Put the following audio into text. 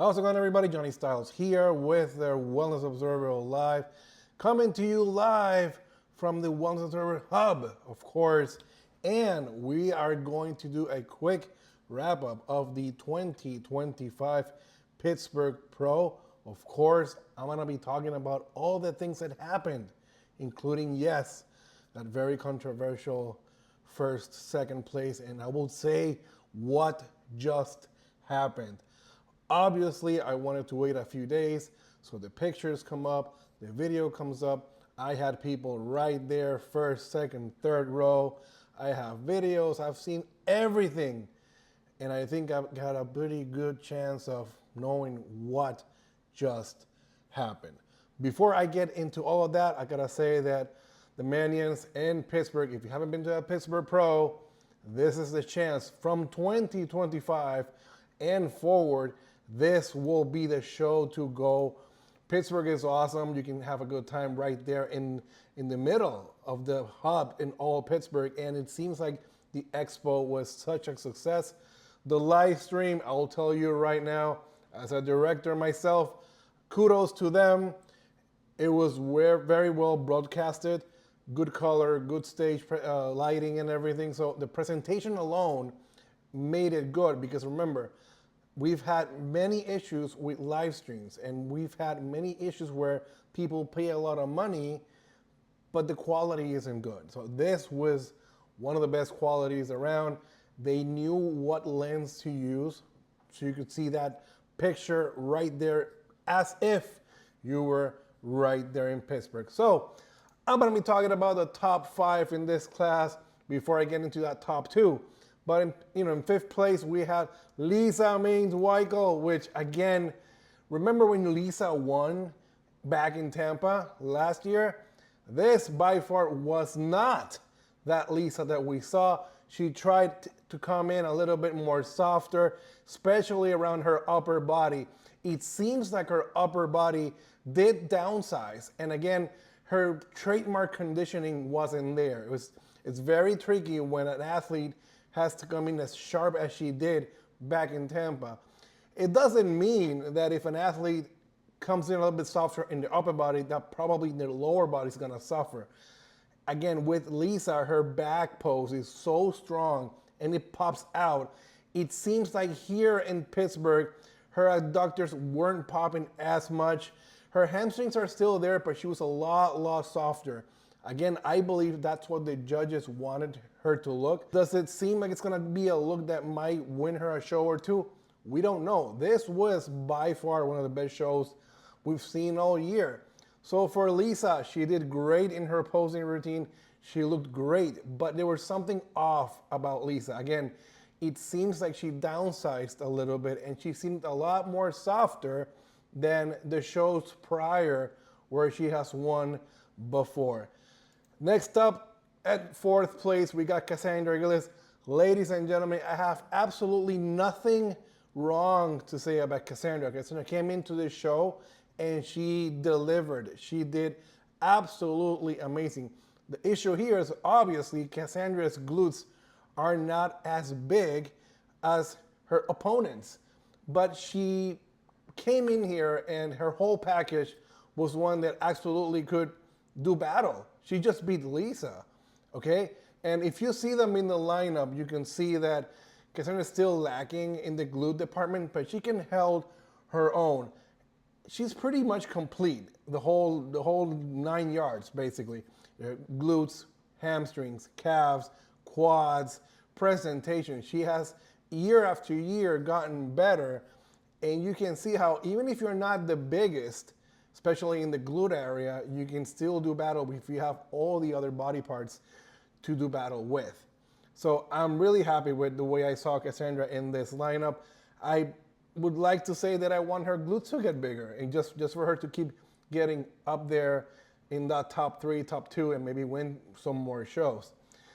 How's it going, everybody? Johnny Styles here with the Wellness Observer Live, coming to you live from the Wellness Observer Hub, of course. And we are going to do a quick wrap-up of the 2025 Pittsburgh Pro. Of course, I'm going to be talking about all the things that happened, including, yes, that very controversial first, second place, and I will say what just happened. Obviously, I wanted to wait a few days so the pictures come up, the video comes up. I had people right there, first, second, third row. I have videos, I've seen everything. And I think I've got a pretty good chance of knowing what just happened. Before I get into all of that, I gotta say that the Manians in Pittsburgh, if you haven't been to a Pittsburgh Pro, this is the chance. From 2025 and forward, this will be the show to go. Pittsburgh is awesome. You can have a good time right there in the middle of the hub in all Pittsburgh. And it seems like the expo was such a success. The live stream, I'll tell you right now, as a director myself, kudos to them. It was very well broadcasted. Good color, good stage lighting and everything. So the presentation alone made it good, because remember, we've had many issues with live streams, and we've had many issues where people pay a lot of money, but the quality isn't good. So this was one of the best qualities around. They knew what lens to use, so you could see that picture right there as if you were right there in Pittsburgh. So I'm gonna be talking about the top 5 in this class before I get into that top 2. But in 5th place, we had Lisa Means-Weichel, which again, remember when Lisa won back in Tampa last year? This by far was not that Lisa that we saw. She tried to come in a little bit more softer, especially around her upper body. It seems like her upper body did downsize. And again, her trademark conditioning wasn't there. It's very tricky when an athlete has to come in as sharp as she did back in Tampa. It doesn't mean that if an athlete comes in a little bit softer in the upper body, that probably the lower body is gonna suffer. Again, with Lisa, her back pose is so strong and it pops out. It seems like here in Pittsburgh, her adductors weren't popping as much. Her hamstrings are still there, but she was a lot softer. Again, I believe that's what the judges wanted her to look. Does it seem like it's gonna be a look that might win her a show or two? We don't know. This was by far one of the best shows we've seen all year. So for Lisa, she did great in her posing routine. She looked great, but there was something off about Lisa. Again, it seems like she downsized a little bit and she seemed a lot more softer than the shows prior where she has won before. Next up, at 4th place, we got Cassandra Gillis. Ladies and gentlemen, I have absolutely nothing wrong to say about Cassandra. Cassandra came into this show and she delivered. She did absolutely amazing. The issue here is obviously Cassandra's glutes are not as big as her opponents, but she came in here and her whole package was one that absolutely could do battle. She just beat Lisa, okay? And if you see them in the lineup, you can see that Cassandra is still lacking in the glute department, but she can hold her own. She's pretty much complete, the whole 9 yards, basically. Glutes, hamstrings, calves, quads, presentation. She has year after year gotten better, and you can see how even if you're not the biggest, especially in the glute area, you can still do battle if you have all the other body parts to do battle with. So I'm really happy with the way I saw Cassandra in this lineup. I would like to say that I want her glutes to get bigger, and just for her to keep getting up there in that top 3, top 2, and maybe win some more shows.